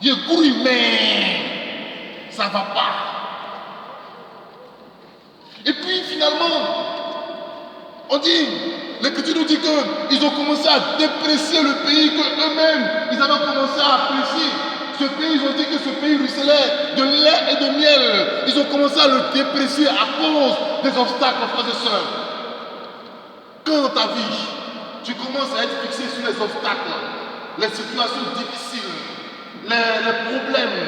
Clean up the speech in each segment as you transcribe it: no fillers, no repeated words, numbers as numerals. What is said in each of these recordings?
Il y a gros, mais ça ne va pas. Et puis finalement, on dit, l'Écriture nous dit qu'ils ont commencé à déprécier le pays qu'eux-mêmes, ils avaient commencé à apprécier. Ce pays, ils ont dit que ce pays ruisselait de lait et de miel. Ils ont commencé à le déprécier à cause des obstacles, frères et sœurs. Quand dans ta vie, tu commences à être fixé sur les obstacles, les situations difficiles, les problèmes,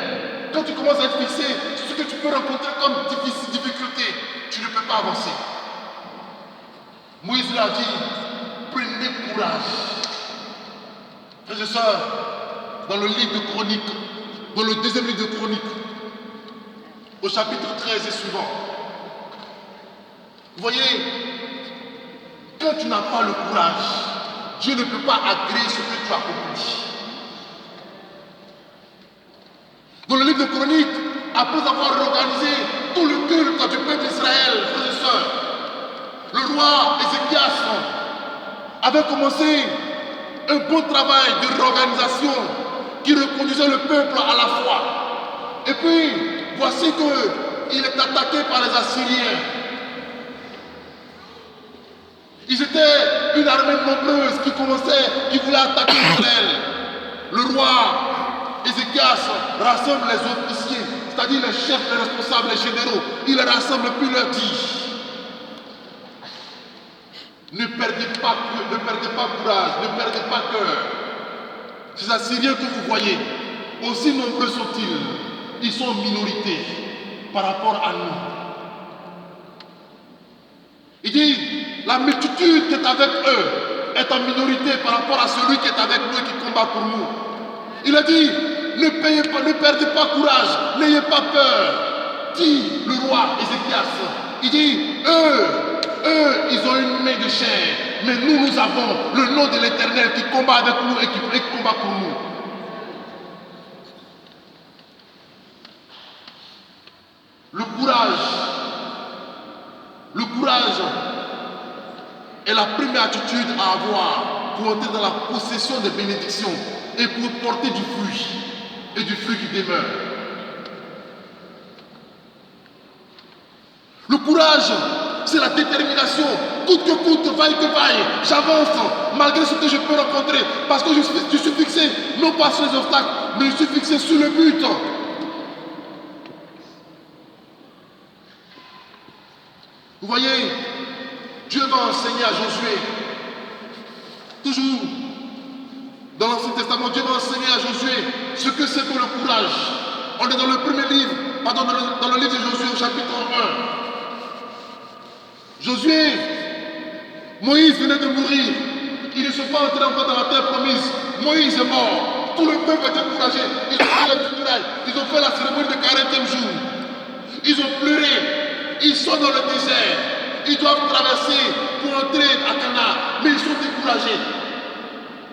quand tu commences à être fixé sur ce que tu peux rencontrer comme difficulté, tu ne peux pas avancer. Moïse lui a dit, prenez courage. Frères et sœurs, dans le livre de Chroniques, dans le deuxième livre de Chroniques, au chapitre 13 et suivant, vous voyez, quand tu n'as pas le courage, Dieu ne peut pas agréer ce que tu as accompli. Dans le livre de Chroniques, après avoir organisé tout le culte du peuple d'Israël, frères et sœurs, le roi Ézéchias avait commencé un bon travail de réorganisation qui reconduisait le peuple à la foi. Et puis, voici qu'il est attaqué par les Assyriens. Ils étaient une armée nombreuse qui voulait attaquer Israël. Le roi Ézéchias rassemble les officiers, c'est-à-dire les chefs, les responsables, les généraux. Il les rassemble et puis leur dit, ne perdez pas courage, ne perdez pas cœur. Ces Assyriens que vous voyez, aussi nombreux sont-ils, ils sont en minorité par rapport à nous. Il dit, la multitude qui est avec eux est en minorité par rapport à celui qui est avec nous et qui combat pour nous. Il a dit, ne perdez pas courage, n'ayez pas peur, dit le roi Ézéchias. Il dit, eux, ils ont une main de chair, mais nous avons le nom de l'Éternel qui combat avec nous et qui combat pour nous. Le courage est la première attitude à avoir pour entrer dans la possession des bénédictions et pour porter du fruit et du fruit qui demeure. Le courage, c'est la détermination. Coûte que coûte, vaille que vaille, j'avance malgré ce que je peux rencontrer parce que je suis fixé non pas sur les obstacles, mais je suis fixé sur le but. Vous voyez, Dieu va enseigner à Josué, toujours dans l'Ancien Testament, Dieu va enseigner à Josué ce que c'est que le courage. On est dans le premier livre, pardon, dans le livre de Josué au chapitre 1. Josué, Moïse venait de mourir. Ils ne sont pas entrés encore dans la terre promise. Moïse est mort. Tout le peuple est découragé. Ils ont fait les funérailles. Ils ont fait la cérémonie de 40e jour. Ils ont pleuré. Ils sont dans le désert. Ils doivent traverser pour entrer à Canaan. Mais ils sont découragés.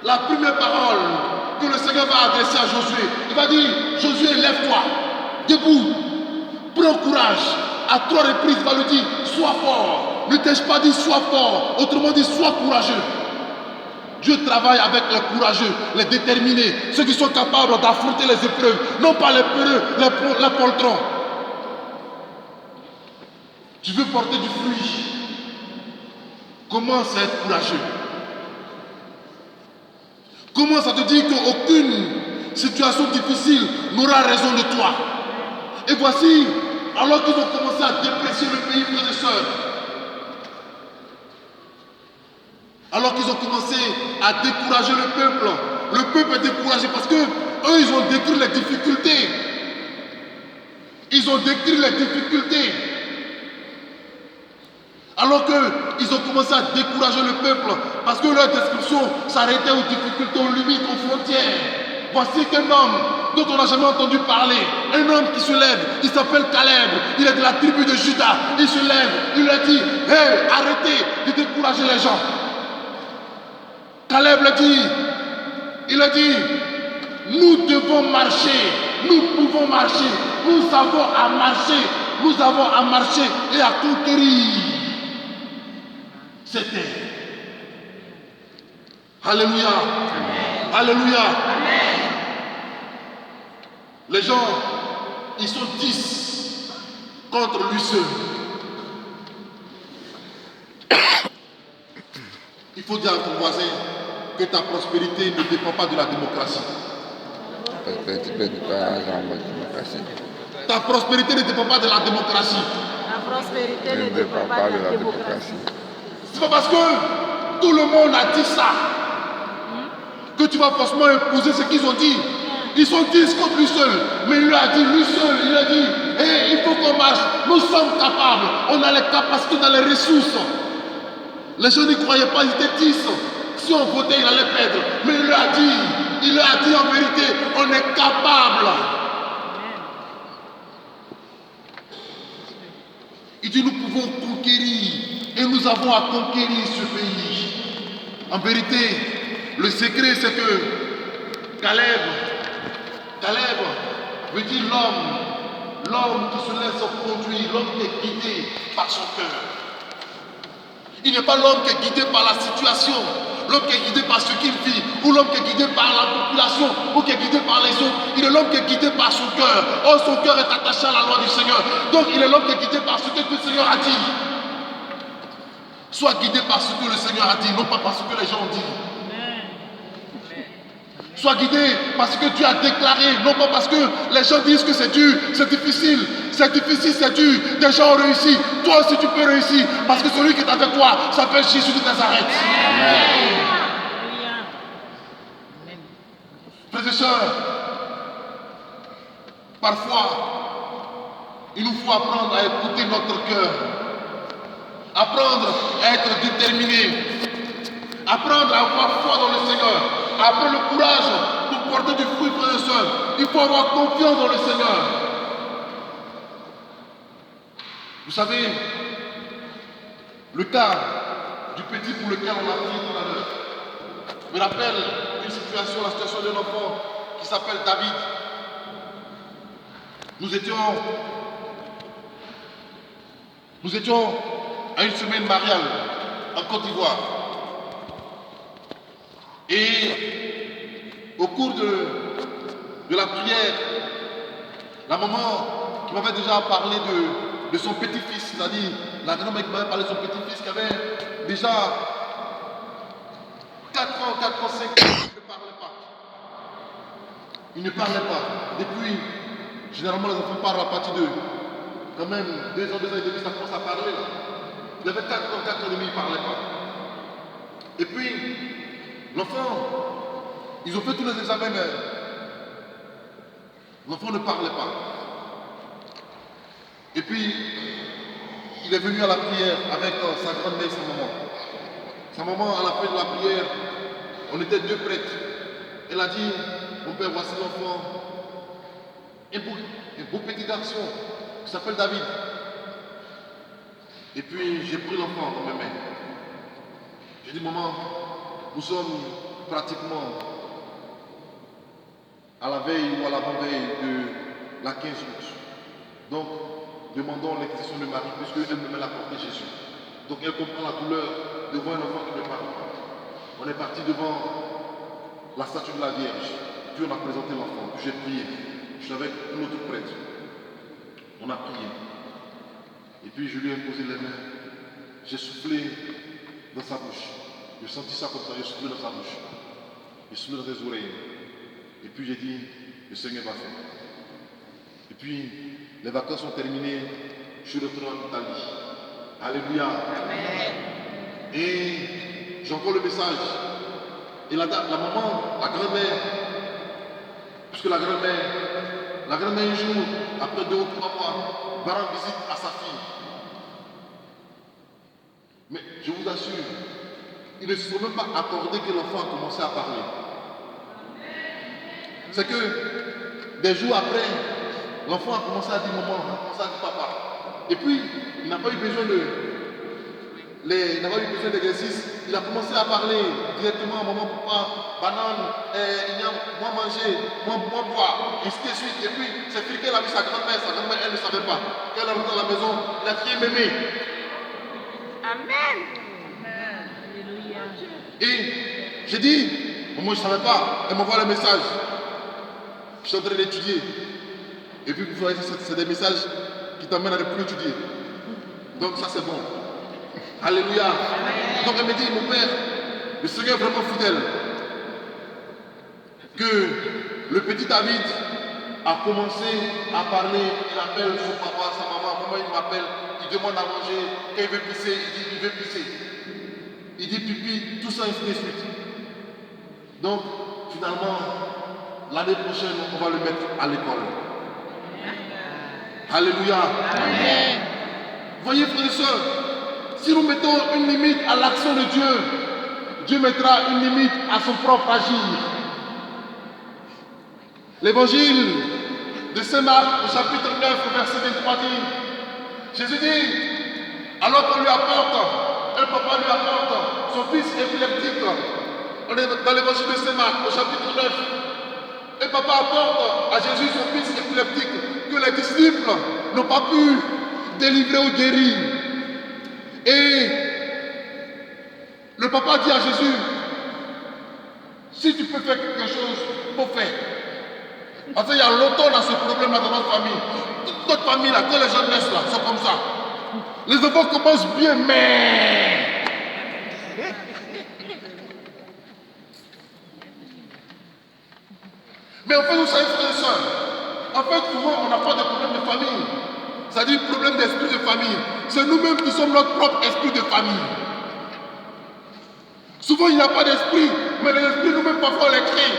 La première parole que le Seigneur va adresser à Josué, il va dire, Josué, lève-toi, debout, prends courage. À 3 reprises, il va lui dire, sois fort. Ne t'ai-je pas dit, sois fort. Autrement dit, sois courageux. Dieu travaille avec les courageux, les déterminés, ceux qui sont capables d'affronter les épreuves, non pas les peureux, les poltrons. Tu veux porter du fruit. Commence à être courageux. Commence à te dire qu'aucune situation difficile n'aura raison de toi. Et voici, alors qu'ils ont commencé à déprécier le pays, frères et sœurs, alors qu'ils ont commencé à décourager le peuple est découragé parce que eux, ils ont décrit les difficultés. Ils ont décrit les difficultés. Alors qu'ils ont commencé à décourager le peuple parce que leur description s'arrêtait aux difficultés, aux limites, aux frontières. Voici qu'un homme dont on n'a jamais entendu parler, un homme qui se lève, il s'appelle Caleb, il est de la tribu de Juda, il se lève, il leur dit, hey, arrêtez de décourager les gens. Caleb le dit, il a dit, nous devons marcher, nous pouvons marcher, nous avons à marcher et à conquérir cette terre. Alléluia. Amen. Alléluia. Amen. Les gens, ils sont 10 contre lui seul. Il faut dire à ton voisin que ta prospérité ne dépend pas de la démocratie. Ta prospérité ne dépend pas de la démocratie. La prospérité ne dépend pas de la démocratie. C'est pas parce que tout le monde a dit ça que tu vas forcément imposer ce qu'ils ont dit. Ils sont 10 contre lui seul. Mais il lui a dit, lui seul, il a dit, hey, il faut qu'on marche. Nous sommes capables. On a les capacités, on a les ressources. Les gens n'y croyaient pas, ils étaient 10. Si on votait, il allait perdre. Mais il lui a dit en vérité, on est capable. Il dit, nous pouvons conquérir. Et nous avons à conquérir ce pays. En vérité, le secret, c'est que Caleb veut dire l'homme qui se laisse conduire, l'homme qui est guidé par son cœur. Il n'est pas l'homme qui est guidé par la situation, l'homme qui est guidé par ce qu'il vit, ou l'homme qui est guidé par la population, ou qui est guidé par les autres. Il est l'homme qui est guidé par son cœur. Or, son cœur est attaché à la loi du Seigneur. Donc, il est l'homme qui est guidé par ce que le Seigneur a dit. Sois guidé par ce que le Seigneur a dit, non pas par ce que les gens ont dit. Sois guidé parce que tu as déclaré, non pas parce que les gens disent que c'est dur, c'est difficile, c'est dur. Des gens ont réussi, toi aussi tu peux réussir parce que celui qui est avec toi s'appelle Jésus de Nazareth. Amen. Frères et sœurs, parfois, il nous faut apprendre à écouter notre cœur, apprendre à être déterminé, apprendre à avoir foi dans le Seigneur. Après le courage pour porter du fruit, frères et sœurs, il faut avoir confiance dans le Seigneur. Vous savez, le cas du petit pour lequel on a prié tout à l'heure me rappelle la situation d'un enfant qui s'appelle David. Nous étions à une semaine mariale en Côte d'Ivoire. Et au cours de la prière, la maman qui m'avait déjà parlé de son petit-fils, c'est-à-dire la grand-mère qui m'avait parlé de son petit-fils qui avait déjà 4 ans, 5 ans, il ne parlait pas. Il ne parlait pas. Depuis, généralement les enfants parlent à partir de quand même 2 ans et demi, ça commence à parler. Il avait 4 ans et demi, il ne parlait pas. Et puis, l'enfant, ils ont fait tous les examens, mais l'enfant ne parlait pas. Et puis, il est venu à la prière avec sa grand-mère et sa maman. Sa maman, à la fin de la prière, on était 2 prêtres. Elle a dit, mon père, voici l'enfant, un beau petit garçon qui s'appelle David. Et puis, j'ai pris l'enfant dans mes mains. J'ai dit, maman, nous sommes pratiquement à la veille ou à l'avant-veille de la 15 août. Donc, demandons l'exception de Marie, puisqu'elle me met la portée Jésus. Donc, elle comprend la douleur de voir un enfant qui ne parle pas. On est parti devant la statue de la Vierge. Puis on a présenté l'enfant. Puis j'ai prié. Je suis avec un autre prêtre. On a prié. Et puis je lui ai posé les mains. J'ai soufflé dans sa bouche. J'ai senti ça comme ça. J'ai soufflé dans sa bouche. J'ai soufflé dans ses oreilles. Et puis j'ai dit, le Seigneur va faire. Et puis les vacances sont terminées. Je suis retourné en Italie. Alléluia. Amen. Et j'envoie le message. Et la maman, la grand-mère, puisque la grand-mère un jour, après 2 ou 3 mois, va rendre visite à sa fille. Mais je vous assure, ils ne se sont même pas accordés que l'enfant a commencé à parler. C'est que des jours après, l'enfant a commencé à dire maman, a commencé à dire papa. Et puis, il n'a pas eu besoin d'exercice. Il a commencé à parler directement à maman, papa, banane, moi manger, moi boire, et ainsi de suite. Et puis, c'est fait qu'elle a vu sa grand-mère elle ne savait pas. Quand elle est rentrée à la maison, la fille est mémée. Amen. Alléluia. Et j'ai dit, moi je ne savais pas, elle m'envoie le message. Je suis en train d'étudier. Et puis vous voyez, c'est des messages qui t'emmènent à ne plus étudier. Donc ça c'est bon. Alléluia. Donc elle me dit, mon père, le Seigneur est vraiment fidèle. Que le petit David a commencé à parler, il appelle son papa, sa maman, il m'appelle, il demande à manger, quand il veut pisser, il dit il veut pisser. Il dit pipi, tout ça ainsi de suite. Donc finalement, l'année prochaine, on va le mettre à l'école. Alléluia. Amen. Voyez frères et sœurs, si nous mettons une limite à l'action de Dieu, Dieu mettra une limite à son propre agir. L'évangile de Saint Marc au chapitre 9, verset 23 dit, Jésus dit, alors qu'on lui apporte, un papa lui apporte son fils épileptique. On est dans l'évangile de Saint Marc au chapitre 9. Un papa apporte à Jésus son fils épileptique que les disciples n'ont pas pu délivrer ou guérir. Et le papa dit à Jésus, si tu peux faire quelque chose, faut faire. Parce qu'il y a longtemps on a ce problème-là dans notre famille. Toute notre famille, là, quand les gens naissent là, c'est comme ça. Les enfants commencent bien, mais en fait, vous savez, frères et sœurs, en fait, souvent, on n'a pas de problème de famille. C'est-à-dire problème d'esprit de famille. C'est nous-mêmes qui sommes notre propre esprit de famille. Souvent, il n'y a pas d'esprit, mais les esprits, nous-mêmes, parfois, on les crée.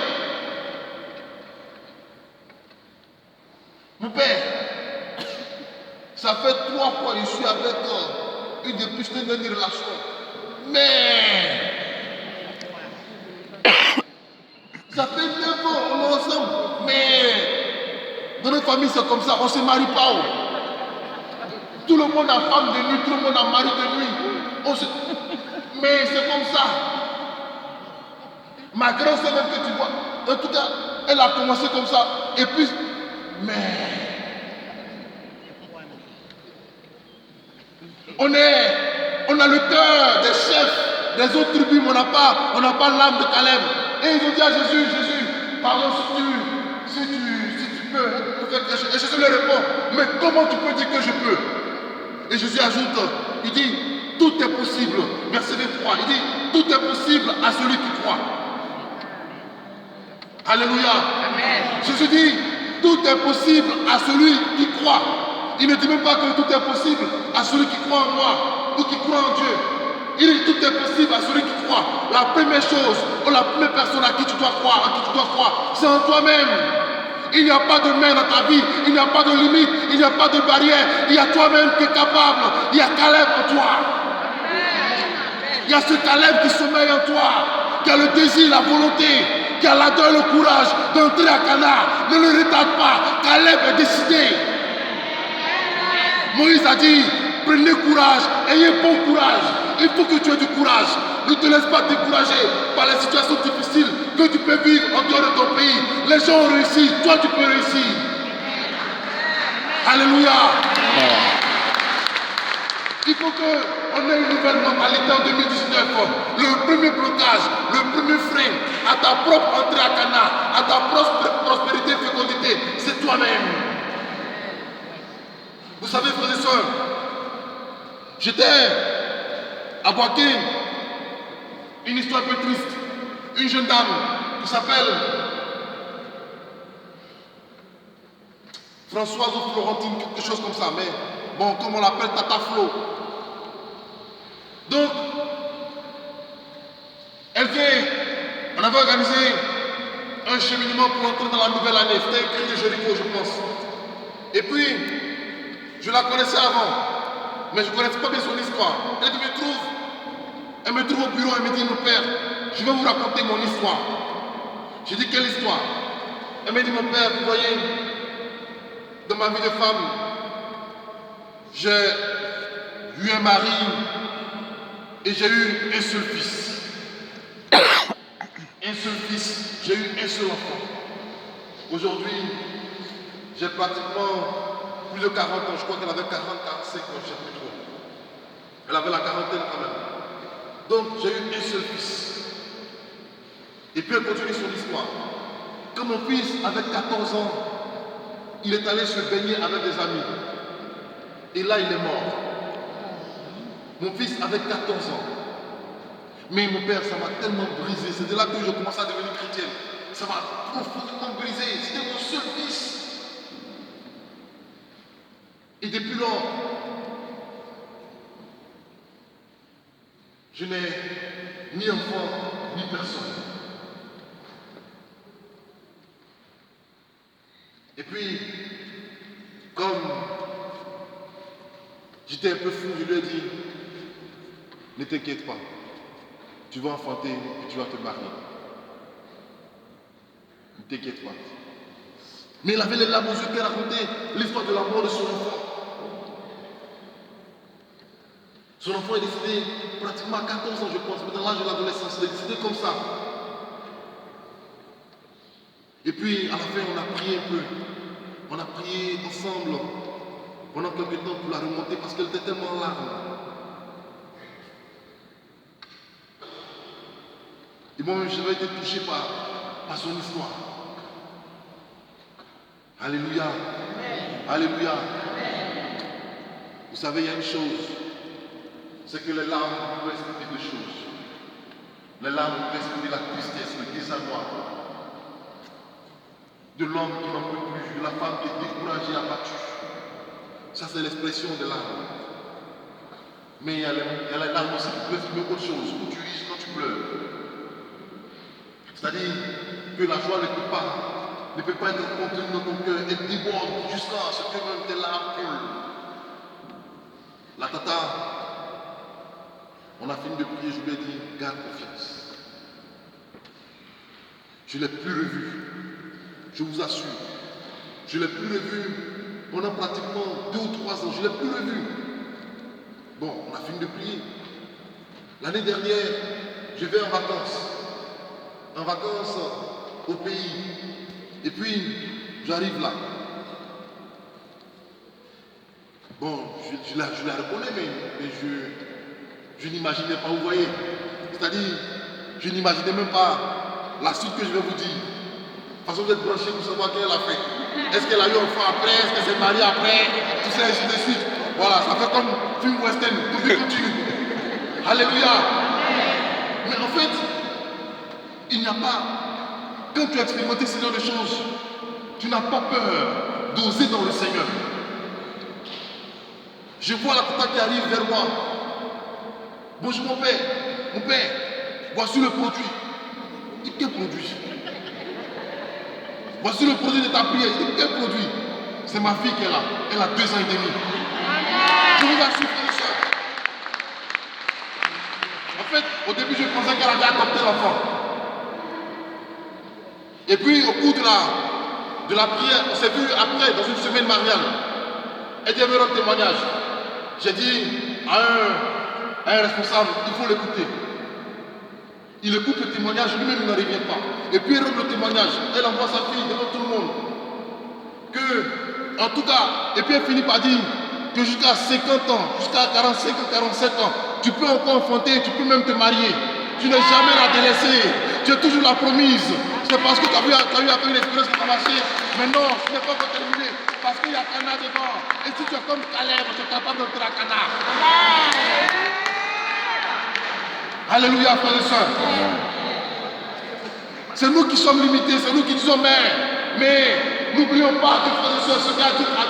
Mon père, ça fait 3 fois que je suis avec une députée d'une relation. Mais ça fait 9 ans, on est ensemble. Mais dans notre famille, c'est comme ça, on ne se marie pas. Tout le monde a femme de nuit, tout le monde a mari de nuit. Mais c'est comme ça. Ma grand-sœur, même que tu vois, en tout cas, elle a commencé comme ça. Et puis, mais on a le cœur des chefs des autres tribus, mais on n'a pas l'âme de Caleb. Et ils ont dit à Jésus, pardon si tu peux faire quelque chose. Et Jésus leur répond, mais comment tu peux dire que je peux? Et Jésus ajoute, il dit, tout est possible. Verset 23, il dit, tout est possible à celui qui croit. Alléluia. Amen. Jésus dit, tout est possible à celui qui croit. Il ne dit même pas que tout est possible à celui qui croit en moi ou qui croit en Dieu. Il dit tout est possible à celui qui croit. La première chose, ou la première personne à qui tu dois croire, c'est en toi-même. Il n'y a pas de main dans ta vie, il n'y a pas de limite, il n'y a pas de barrière. Il y a toi-même qui est capable. Il y a Caleb en toi. Il y a ce Caleb qui sommeille en toi, qui a le désir, la volonté, qui a l'ardeur et le courage d'entrer à Canaan. Ne le retarde pas. Caleb est décidé. Moïse a dit, prenez courage, ayez bon courage. Il faut que tu aies du courage. Ne te laisse pas décourager par les situations difficiles que tu peux vivre en dehors de ton pays. Les gens ont réussi, toi tu peux réussir. Alléluia. Il faut qu'on ait une nouvelle mentalité en 2019. Le premier blocage, le premier frein à ta propre entrée à Canaan, à ta propre prospérité et fécondité, c'est toi-même. Vous savez, frères et sœurs, j'étais à Boaké, une histoire un peu triste. Une jeune dame qui s'appelle Françoise ou Florentine, quelque chose comme ça, mais bon, comme on l'appelle, Tata Flo. Donc, elle vient, on avait organisé un cheminement pour entrer dans la nouvelle année. C'était un cri de Jéricho, je pense. Et puis, je la connaissais avant, mais je ne connaissais pas bien son histoire. Elle me trouve au bureau, elle me dit, mon père, je vais vous raconter mon histoire. J'ai dit, quelle histoire? Elle me dit, mon père, vous voyez, dans ma vie de femme, j'ai eu un mari et j'ai eu un seul fils. Un seul fils, j'ai eu un seul enfant. Aujourd'hui, j'ai pratiquement plus de 40 ans, je crois qu'elle avait 40, 45 ans, je ne sais plus trop. Elle avait la quarantaine quand même. Donc j'ai eu un seul fils. Et puis elle continue son histoire. Quand mon fils avait 14 ans, il est allé se baigner avec des amis. Et là, il est mort. Mon fils avait 14 ans. Mais mon père, ça m'a tellement brisé. C'est de là que je commençais à devenir chrétienne. Ça m'a profondément brisé. C'était mon seul fils. Et depuis lors, je n'ai ni enfant, ni personne. Et puis, comme j'étais un peu fou, je lui ai dit, ne t'inquiète pas, tu vas enfanter et tu vas te marier. Ne t'inquiète pas. Mais il avait les larmes aux yeux qu'elle racontait l'histoire de la mort de son enfant. Son enfant est décédé pratiquement à 14 ans, je pense, mais dans l'âge de l'adolescence, il est décédé comme ça. Et puis, à la fin, on a prié un peu. On a prié ensemble pendant quelques temps pour la remonter parce qu'elle était tellement en larmes. Et moi-même, j'avais été touché par son histoire. Alléluia. Alléluia. Vous savez, il y a une chose. C'est que les larmes peuvent exprimer deux choses. Les larmes peuvent exprimer la tristesse, le désarroi de l'homme qui n'en peut plus, de la femme qui est découragée, abattue. Ça, c'est l'expression des larmes. Mais il y a les larmes aussi qui peuvent exprimer autre chose, où tu ris quand tu pleures. C'est-à-dire que la joie ne peut pas être contenue dans ton cœur et déborde jusqu'à ce que même tes larmes coulent. La tata, on a fini de prier, je lui ai dit, garde confiance. Je ne l'ai plus revu, je vous assure. Je ne l'ai plus revu pendant pratiquement 2 ou 3 ans, je ne l'ai plus revu. Bon, on a fini de prier. L'année dernière, je vais en vacances au pays. Et puis, j'arrive là. Bon, je la reconnais, mais je n'imaginais pas, vous voyez. C'est-à-dire, je n'imaginais même pas la suite que je vais vous dire. De toute façon, vous êtes branchés pour savoir qu'elle a fait. Est-ce qu'elle a eu un enfant après? Est-ce qu'elle s'est mariée après? Tout ça, ainsi de suite. Voilà, ça fait comme film western, tout continue. Alléluia. Mais en fait, il n'y a pas, quand tu as expérimenté ce genre de choses, tu n'as pas peur d'oser dans le Seigneur. Je vois la tata qui arrive vers moi. Bonjour mon père, voici le produit. Je dis, quel produit? Voici le produit de ta prière. Je dis, quel produit? C'est ma fille qui est là. Elle a 2 ans et demi. Je vous assure, frères et sœurs. En fait, au début, je pensais qu'elle avait adopté l'enfant. Et puis, au cours de la prière, on s'est vu après, dans une semaine mariale. Elle dit, elle me rend témoignage. J'ai dit à un responsable, il faut l'écouter. Il écoute le témoignage, lui-même il ne revient pas. Et puis il rend le témoignage, elle envoie sa fille devant tout le monde. Que, en tout cas, et puis elle finit par dire que jusqu'à 50 ans, jusqu'à 45 ou 47 ans, tu peux encore enfanter, tu peux même te marier. Tu n'es jamais la délaissée, tu es toujours la promise. C'est parce que tu as eu avec une expérience qui a marché. Mais non, ce n'est pas encore terminé. Parce qu'il y a Cana dedans. Et si tu es comme Caleb, tu es capable d'entrer à Cana. Alléluia, frères et sœurs. C'est nous qui sommes limités, c'est nous qui disons mais n'oublions pas que, frères et sœurs, ce qu'a dit à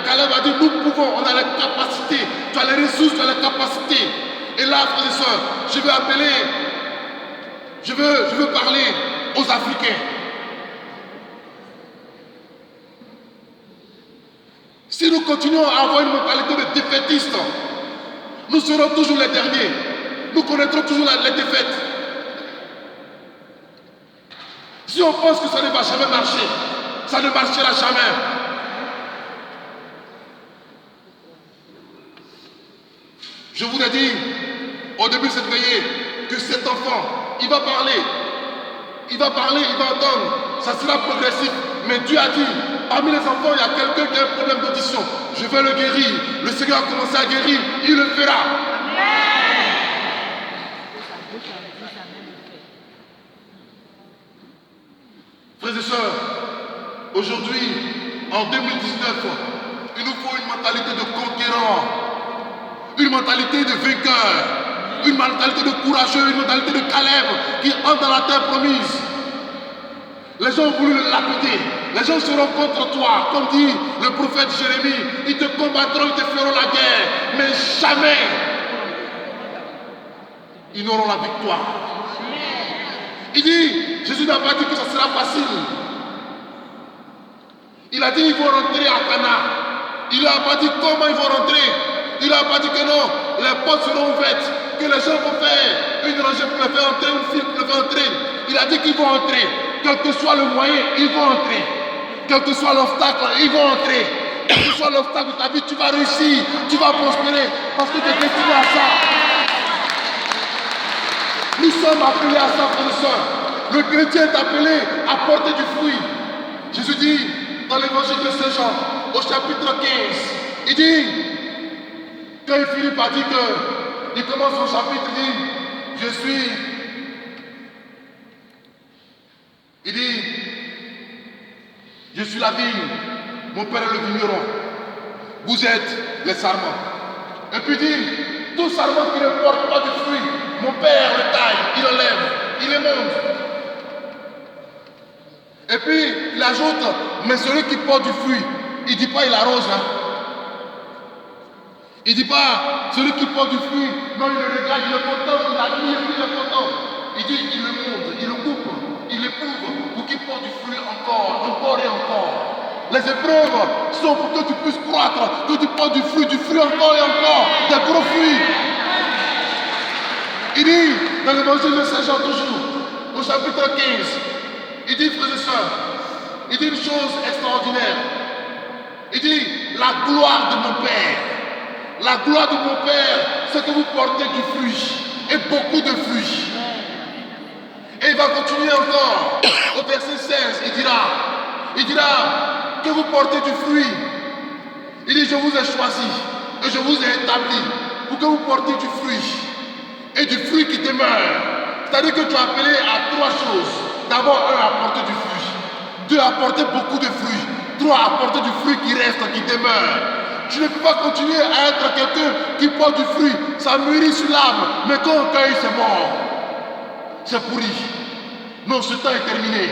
Caleb a dit, nous pouvons, on a les capacités, tu as les ressources, tu as les capacités. Et là, frères et sœurs, je veux parler aux Africains. Si nous continuons à avoir une mentalité de défaitiste, nous serons toujours les derniers. Nous connaîtrons toujours les défaites. Si on pense que ça ne va jamais marcher, ça ne marchera jamais. Je vous ai dit au début de cette veillée que cet enfant, il va parler, il va entendre, ça sera progressif. Mais Dieu a dit, parmi les enfants, il y a quelqu'un qui a un problème d'audition. Je vais le guérir. Le Seigneur a commencé à guérir, il le fera. Frères et sœurs, aujourd'hui, en 2019, il nous faut une mentalité de conquérant, une mentalité de vainqueur, une mentalité de courageux, une mentalité de Caleb qui entre dans la terre promise. Les gens ont voulu le lapider. Les gens seront contre toi. Comme dit le prophète Jérémie, ils te combattront, ils te feront la guerre. Mais jamais ils n'auront la victoire. Il dit, Jésus n'a pas dit que ça sera facile. Il a dit qu'ils vont rentrer à Cana. Il n'a pas dit comment ils vont rentrer. Il n'a pas dit que non, les portes seront ouvertes, que les gens vont faire une rangée pour les faire entrer, une file pour les faire entrer. Il a dit qu'ils vont entrer. Quel que soit le moyen, ils vont entrer. Quel que soit l'obstacle, ils vont entrer. Quel que soit l'obstacle de ta vie, tu vas réussir, tu vas prospérer, parce que tu es destiné à ça. Nous sommes appelés à ça, frères et sœurs. Le chrétien est appelé à porter du fruit. Jésus dit dans l'évangile de Saint Jean, au chapitre 15, il dit, quand il finit par dire que, il commence son chapitre, il dit, je suis la vigne, mon père est le vigneron, vous êtes les sarments. Et puis il dit, tout sarment qui ne porte pas de fruit, mon père le taille, il enlève, il les monte. Et puis il ajoute, mais celui qui porte du fruit, il ne dit pas il arrose. Hein. Il ne dit pas, celui qui porte du fruit, non il le regarde, il est content, il admire, il est content. Il dit, il le monte, il le coupe, il l'éprouve pour qu'il porte du fruit encore et encore. Les épreuves sont pour que tu puisses croître, que tu portes du fruit encore et encore, des gros fruits. Il dit, dans l'évangile de Saint Jean toujours, au chapitre 15, il dit, frères et sœurs, il dit une chose extraordinaire. Il dit, la gloire de mon Père. La gloire de mon Père, c'est que vous portez du fruit, et beaucoup de fruits. Et il va continuer encore, au verset 16, il dira, que vous portez du fruit. Il dit, je vous ai choisi, et je vous ai établi, pour que vous portez du fruit, et du fruit qui demeure. C'est-à-dire que tu es appelé à trois choses. D'abord, à porter du fruit. Deux, à porter beaucoup de fruits. Trois, à porter du fruit qui reste, qui demeure. Tu ne peux pas continuer à être quelqu'un qui porte du fruit. Ça mûrit sur l'arbre, mais quand on cueille, c'est mort. C'est pourri. Non, ce temps est terminé.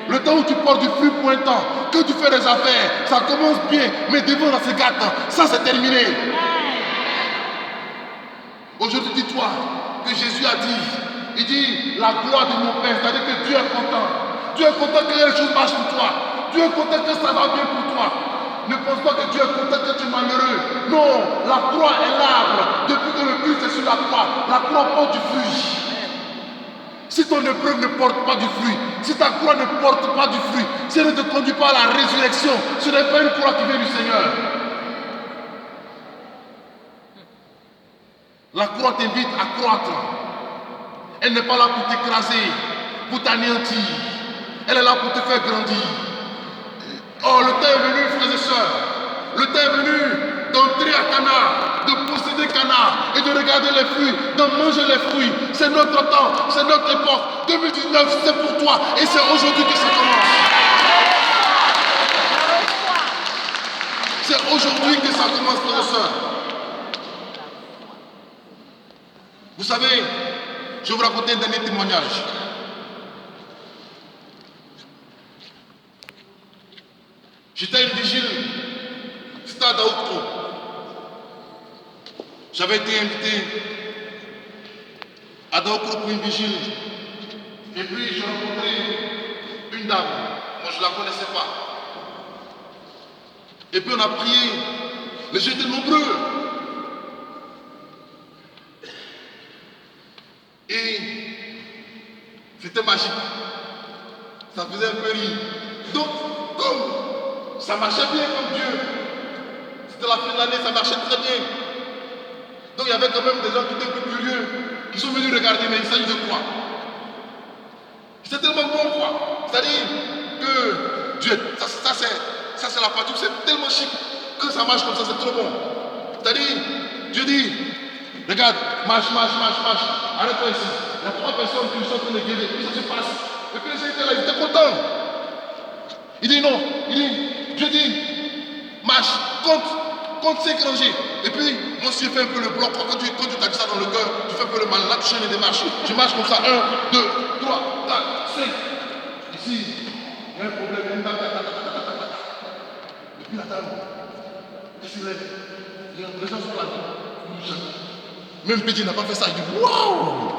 Le temps où tu portes du fruit pour un temps, que tu fais des affaires, ça commence bien, mais devant la se gâte, ça c'est terminé. Aujourd'hui, dis-toi que Jésus a dit, il dit, la gloire de mon Père, c'est-à-dire que Dieu est content. Dieu est content que les choses marchent pour toi. Dieu est content que ça va bien pour toi. Ne pense pas que Dieu est content que tu es malheureux. Non, la croix est l'arbre. Depuis que le Christ est sur la croix porte du fruit. Si ton épreuve ne porte pas du fruit, si ta croix ne porte pas du fruit, si elle ne te conduit pas à la résurrection, ce n'est pas une croix qui vient du Seigneur. La croix t'invite à croître. Elle n'est pas là pour t'écraser, pour t'anéantir. Elle est là pour te faire grandir. Oh, le temps est venu, frères et sœurs. Le temps est venu d'entrer à Cana, de posséder Cana et de regarder les fruits, de manger les fruits. C'est notre temps, c'est notre époque. 2019, c'est pour toi et c'est aujourd'hui que ça commence. C'est aujourd'hui que ça commence, frères et sœurs. Vous savez, je vais vous raconter un dernier témoignage. J'étais à une vigile, c'était à Daoukro. J'avais été invité à Daoukro pour une vigile. Et puis j'ai rencontré une dame. Moi je ne la connaissais pas. Et puis on a prié. Les gens étaient nombreux. Et c'était magique. Ça faisait un peu rire. Donc, comme ça marchait bien comme Dieu, c'était la fin de l'année, ça marchait très bien. Donc il y avait quand même des gens qui étaient un peu curieux, qui sont venus regarder, mais il s'agit de quoi? C'était tellement bon, quoi. C'est-à-dire que Dieu, ça c'est la partie où c'est tellement chic, que ça marche comme ça, c'est trop bon. C'est-à-dire, Dieu dit, regarde, marche, arrête-toi ici. Il y a trois personnes qui sont en train de guérir, puis ça se passe. Et puis les gens étaient là, ils étaient contents. Il dit non, il dit, Je dis, marche, compte 5 rangées. Et puis, moi aussi, je fais un peu le bloc. Quand tu t'as ça dans le cœur, tu fais un peu le mal. Là, tu changes des marches. Je marche comme ça. 1, 2, 3, 4, 5. Ici, il y a un problème. Il y a une dame. Et puis la dame, elle se lève. Les gens sont là. Même petit n'a pas fait ça. Il dit, waouh!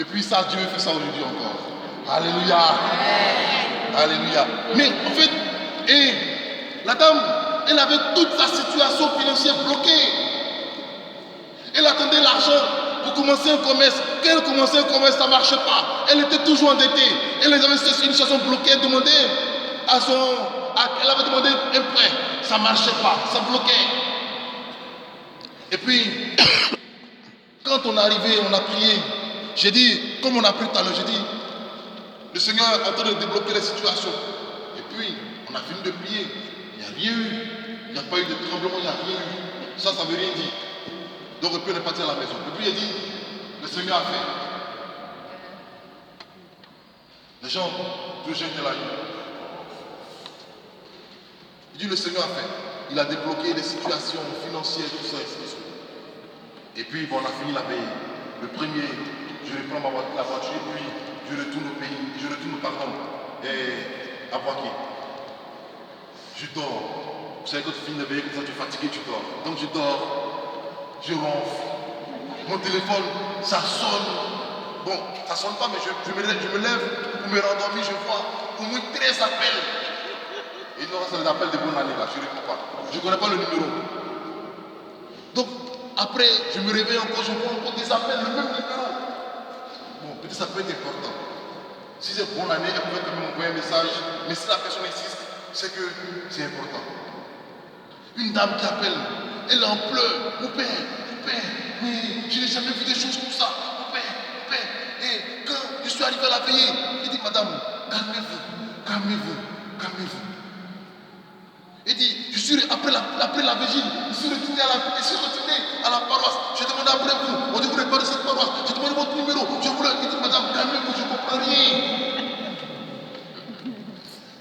Et puis ça, Dieu fait ça aujourd'hui encore. Alléluia. Alléluia. Mais en fait, la dame, elle avait toute sa situation financière bloquée. Elle attendait l'argent pour commencer un commerce. Quand elle commençait un commerce, ça ne marchait pas. Elle était toujours endettée. Elle avait une situation bloquée. Elle demandait elle avait demandé un prêt. Ça ne marchait pas. Ça bloquait. Et puis, quand on est arrivé, on a prié. J'ai dit, comme on a pris tout à l'heure, j'ai dit, le Seigneur est en train de débloquer les situations. Et puis, on a fini de prier. Il n'y a rien eu. Il n'y a pas eu de tremblement, il n'y a rien eu. Ça ne veut rien dire. Donc, on est parti à la maison. Et puis, il a dit, le Seigneur a fait. Les gens, tous les gens étaient là. Il dit, le Seigneur a fait. Il a débloqué les situations financières, tout ça, etc. Et puis, bon, on a fini la veille. Le premier, je reprends la voiture, et puis je retourne au pays, je retourne, à Boaké. Je dors. Vous savez, quand tu finis la veille, comme ça, tu es fatigué, tu dors. Donc je dors, je ronfle. Mon téléphone, ça sonne. Bon, ça sonne pas, mais je me lève pour me rendormir, je vois au moins 13 appels. Et non, c'est les appels de bonne année, là, je ne réponds pas. Je ne connais pas le numéro. Donc, après, je me réveille encore, je vois encore des appels, le même numéro. Bon, peut-être ça peut être important. Si c'est bonne année, elle pouvait quand même envoyer un message. Mais si la personne insiste, c'est que c'est important. Une dame qui appelle, elle en pleure. Mon père, mais je n'ai jamais vu des choses comme ça. Mon père. Et quand je suis arrivé à la veillée, il dit, madame, calmez-vous. Il dit, après la vigile, je suis retourné à la paroisse. J'ai demandé après vous. On dit, vous n'êtes pas de cette paroisse. J'ai demandé votre numéro. Il dit, madame, calmez-vous, je ne comprends rien.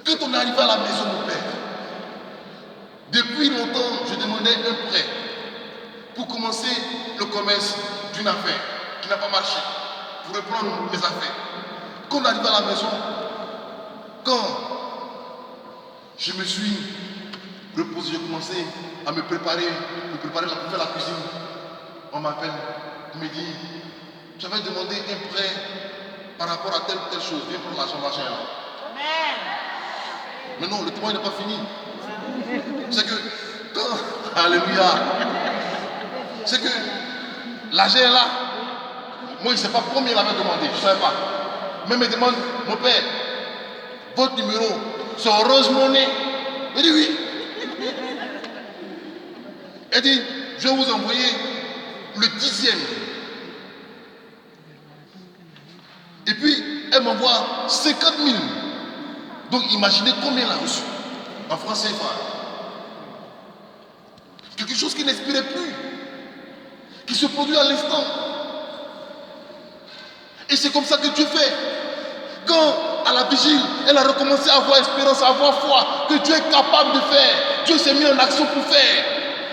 Quand on est arrivé à la maison, mon père, depuis longtemps, je demandais un prêt pour commencer le commerce d'une affaire qui n'a pas marché, pour reprendre mes affaires. Quand on est arrivé à la maison, quand je me suis reposé, j'ai commencé à me préparer pour faire la cuisine. On m'appelle, on me dit, j'avais demandé un prêt par rapport à telle chose, viens prendre l'argent, machin là. Mais non, le témoin n'est pas fini. C'est que, alléluia, c'est que l'argent est là. Moi, je ne sais pas combien il avait demandé, je ne savais pas. Mais il me demande, mon père, votre numéro, c'est Orange Money. Il dit oui. Elle dit, je vais vous envoyer le 10e. Et puis, elle m'envoie 50 000. Donc, imaginez combien elle a reçu en francs CFA. Quelque chose qui n'inspirait plus, qui se produit à l'instant. Et c'est comme ça que Dieu fait. Quand, à la vigile, elle a recommencé à avoir espérance, à avoir foi, que Dieu est capable de faire. Dieu s'est mis en action pour faire.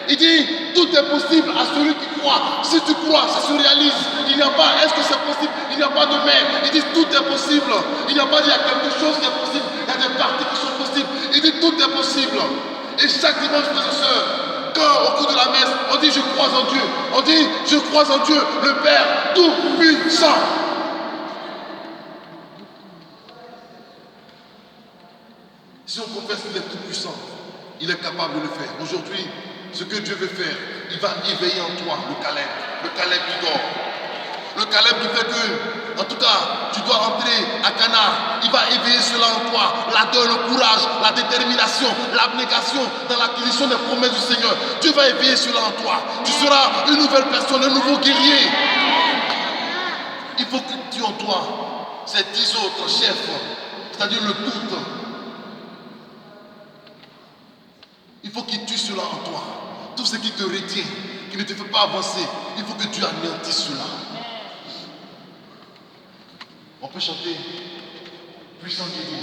Il dit, tout est possible à celui qui croit. Si tu crois, ça se réalise. Il n'y a pas, est-ce que c'est possible? Il n'y a pas de mais. Il dit, tout est possible. Il n'y a pas dit, il y a quelque chose qui est possible. Il y a des parties qui sont possibles. Il dit, tout est possible. Et chaque dimanche, frères et sœurs, quand au cours de la messe, on dit, je crois en Dieu. On dit, je crois en Dieu, le Père tout-puissant. Si on confesse qu'il est tout-puissant, il est capable de le faire. Aujourd'hui, ce que Dieu veut faire, il va éveiller en toi le Caleb qui dort. Le Caleb qui fait que, en tout cas, tu dois rentrer à Cana. Il va éveiller cela en toi. L'ardeur, le courage, la détermination, l'abnégation dans l'acquisition des promesses du Seigneur. Dieu va éveiller cela en toi. Tu seras une nouvelle personne, un nouveau guerrier. Il faut que tu en toi, ces 10 autres chefs, c'est-à-dire le doute. Il faut qu'il tue cela en toi. Tout ce qui te retient, qui ne te fait pas avancer, il faut que Dieu anéantisse cela. On peut chanter puissant Dieu.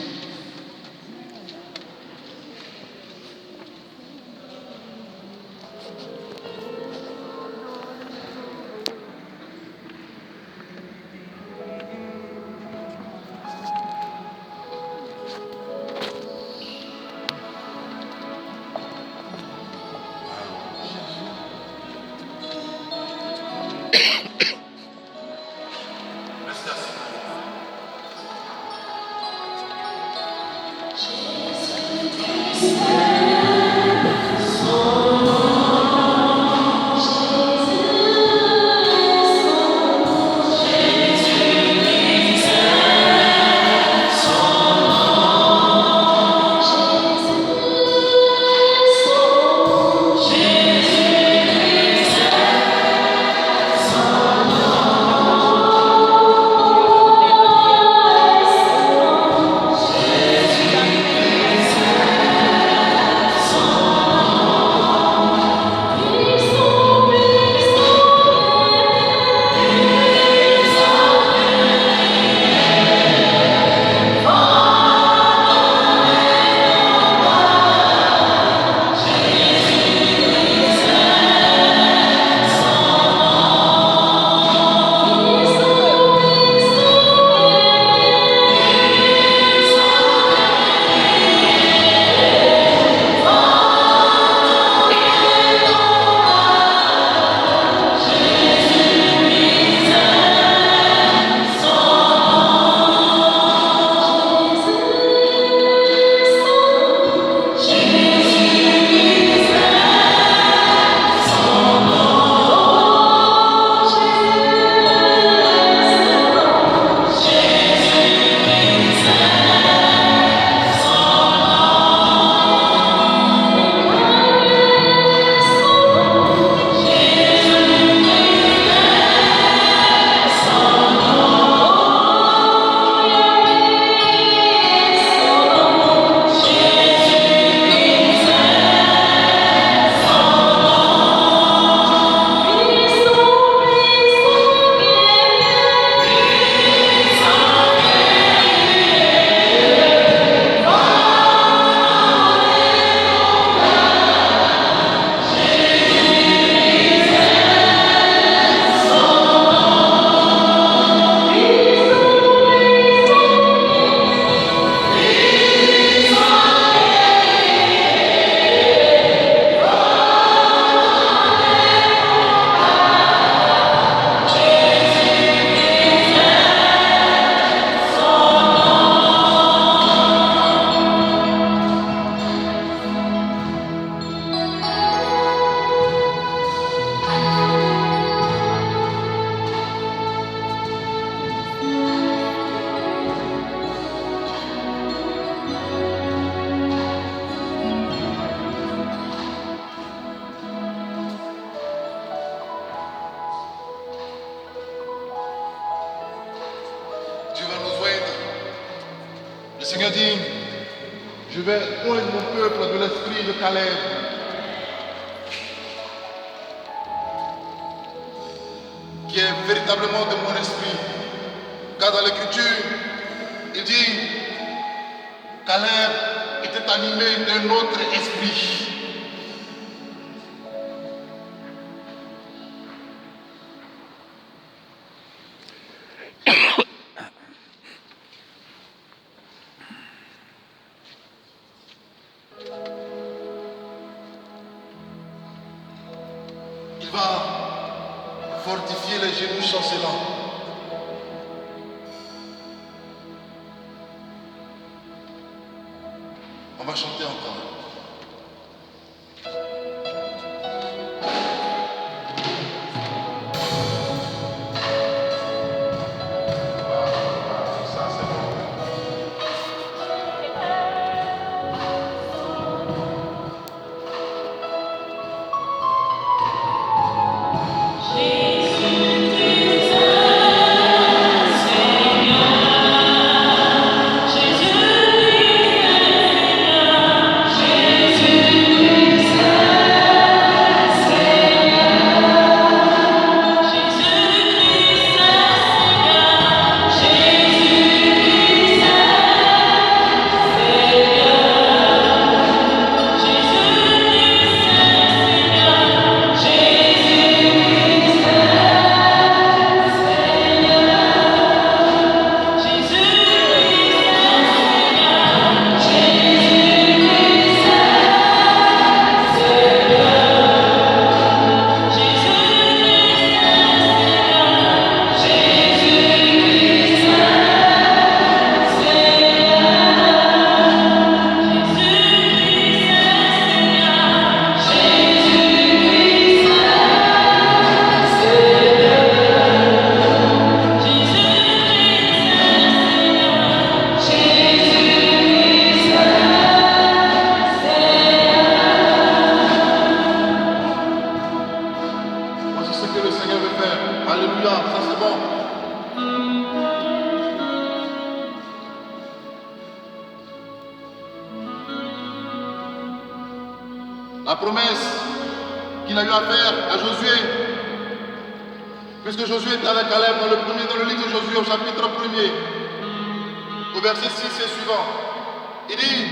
Le Seigneur dit, je vais oindre mon peuple de l'esprit de Caleb. Qui est véritablement de mon esprit. Car dans l'Écriture, il dit, Caleb était animé d'un autre esprit. Il va fortifier les genoux chancelants. On va chanter encore. Jésus, le Seigneur veut faire. Alléluia, ça c'est bon. La promesse qu'il a eu à faire à Josué, puisque Josué était avec Caleb dans le livre de Josué au chapitre 1er, au verset 6 et suivant. Il dit,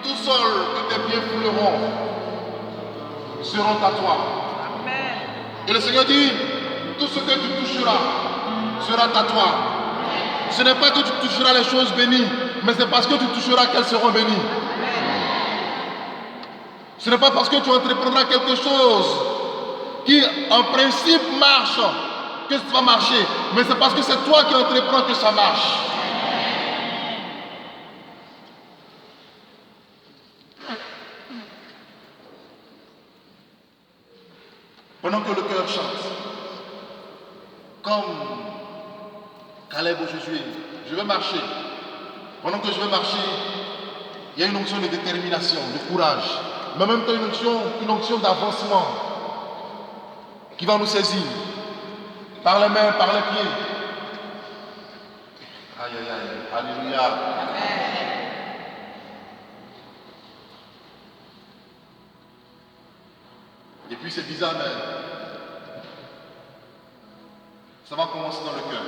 tout sol que tes pieds fouleront seront à toi. Amen. Et le Seigneur dit, tout ce que tu toucheras sera à toi. Ce n'est pas que tu toucheras les choses bénies, mais c'est parce que tu toucheras qu'elles seront bénies. Ce n'est pas parce que tu entreprendras quelque chose qui en principe marche que ça va marcher, mais c'est parce que c'est toi qui entreprends que ça marche. Pendant que le cœur chante, comme Caleb ou Josué, je vais marcher. Pendant que je vais marcher, il y a une onction de détermination, de courage, mais en même temps une onction d'avancement qui va nous saisir par les mains, par les pieds. Aïe, aïe, aïe, alléluia. Et puis c'est bizarre, mais ça va commencer dans le cœur.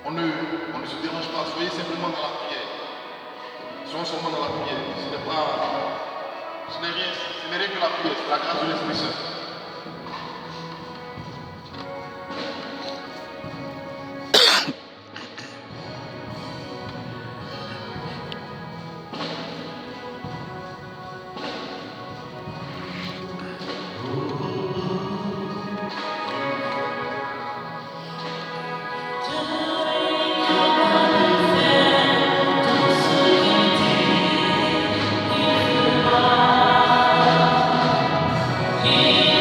On ne se dérange pas, soyez simplement dans la prière. Soyons seulement dans la prière. Ce n'est rien que la prière, c'est la grâce de l'Esprit Saint. Yeah.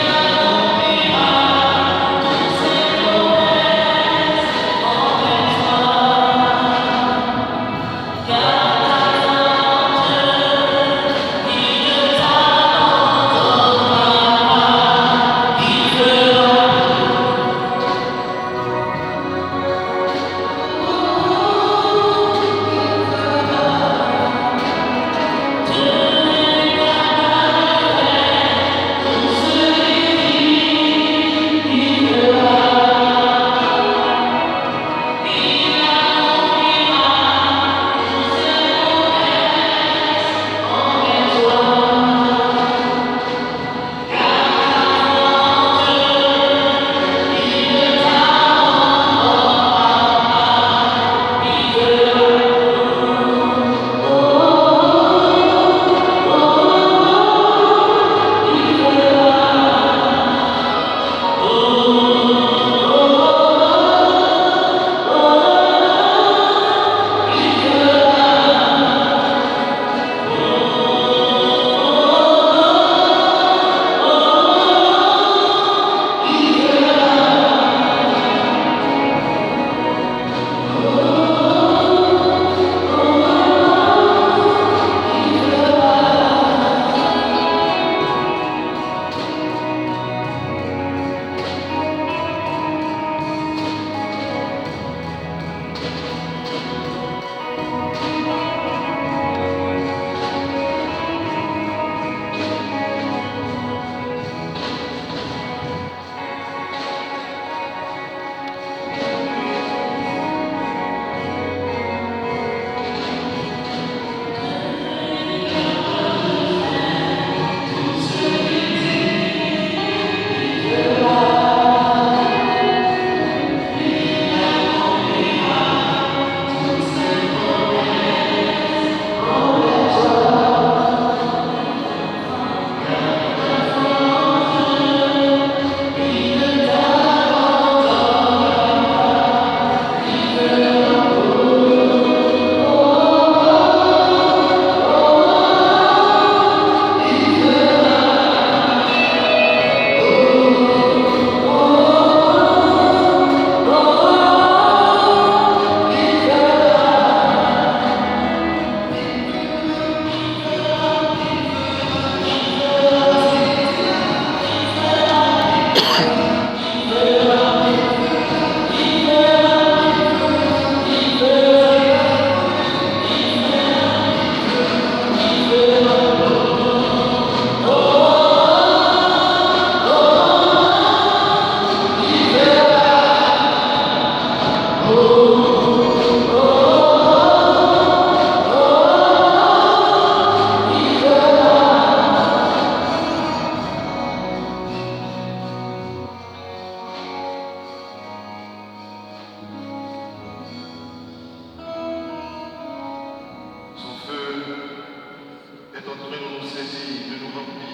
saisit, de nous remplir.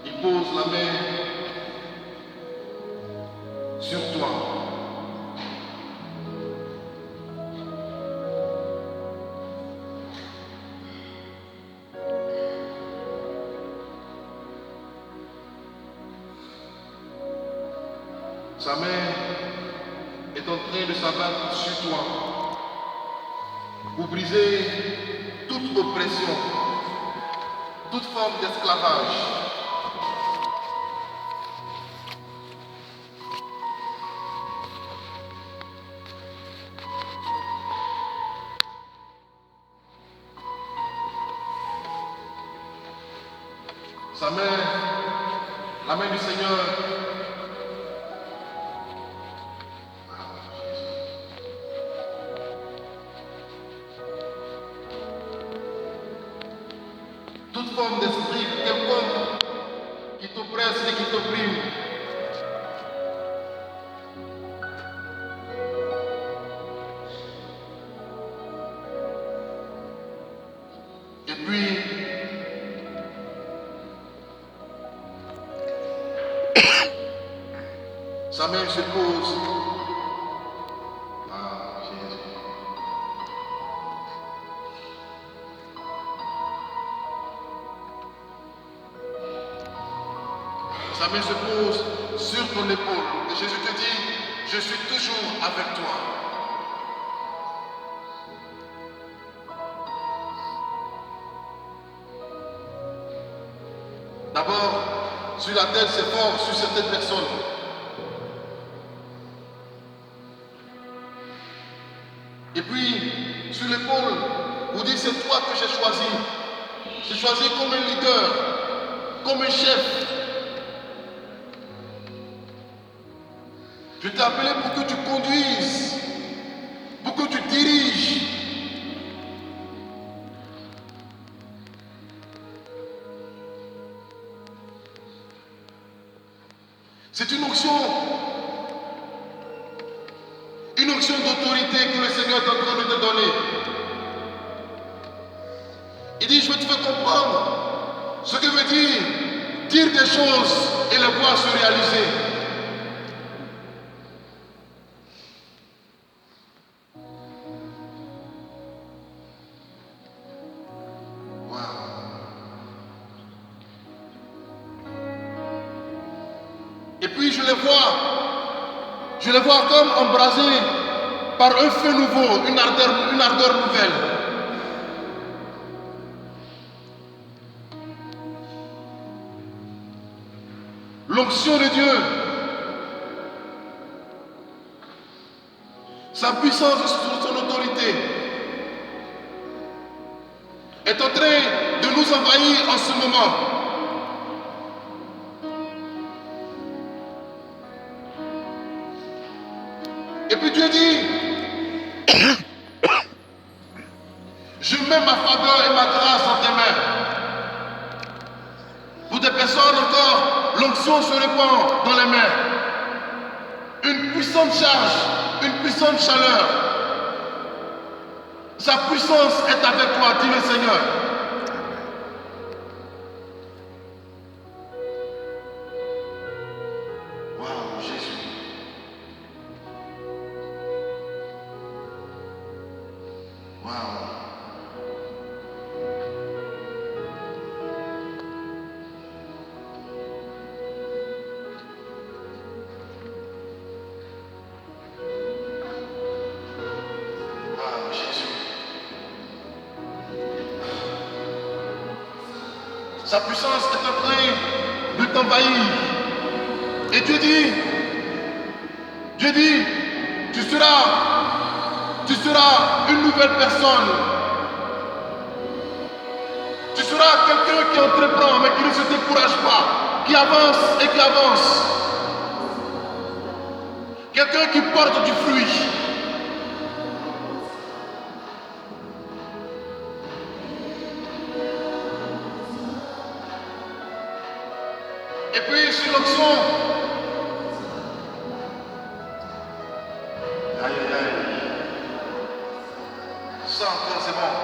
Il pose la main sur toi. Sa main est en train de s'abattre sur toi pour briser toute oppression, toute forme d'esclavage. Sa main, la main du Seigneur, toute forme d'esprit quelconque qui t'oppresse et qui t'opprime, et puis sa main se pose. Ah, Jésus. Sa main se pose sur ton épaule. Et Jésus te dit, je suis toujours avec toi. D'abord, sur la tête, c'est fort sur certaines personnes. Et puis, sur l'épaule, vous dites, c'est toi que j'ai choisi. J'ai choisi comme un leader, comme un chef. Je t'ai appelé pour que tu conduises, pour que tu diriges. C'est une onction d'autorité que le Seigneur est en train de te donner. Il dit, je vais te faire comprendre ce que veut dire des choses et les voir se réaliser. Et puis je les vois comme embrasés par un feu nouveau, une ardeur nouvelle. L'onction de Dieu, sa puissance sur son autorité est en train de nous envahir en ce moment. Et puis Dieu dit, je mets ma faveur et ma grâce en tes mains. Pour des personnes encore, l'onction se répand dans les mains. Une puissante charge, une puissante chaleur. Sa puissance est avec toi, dit le Seigneur. Waouh, Jésus. Waouh. Waouh, Jésus. Sa puissance est en train de t'envahir. Et Dieu dit, tu seras une nouvelle personne. Tu seras quelqu'un qui entreprend mais qui ne se décourage pas, qui avance et qui avance. Quelqu'un qui porte du fruit. Et puis sur l'onction, c'est bon.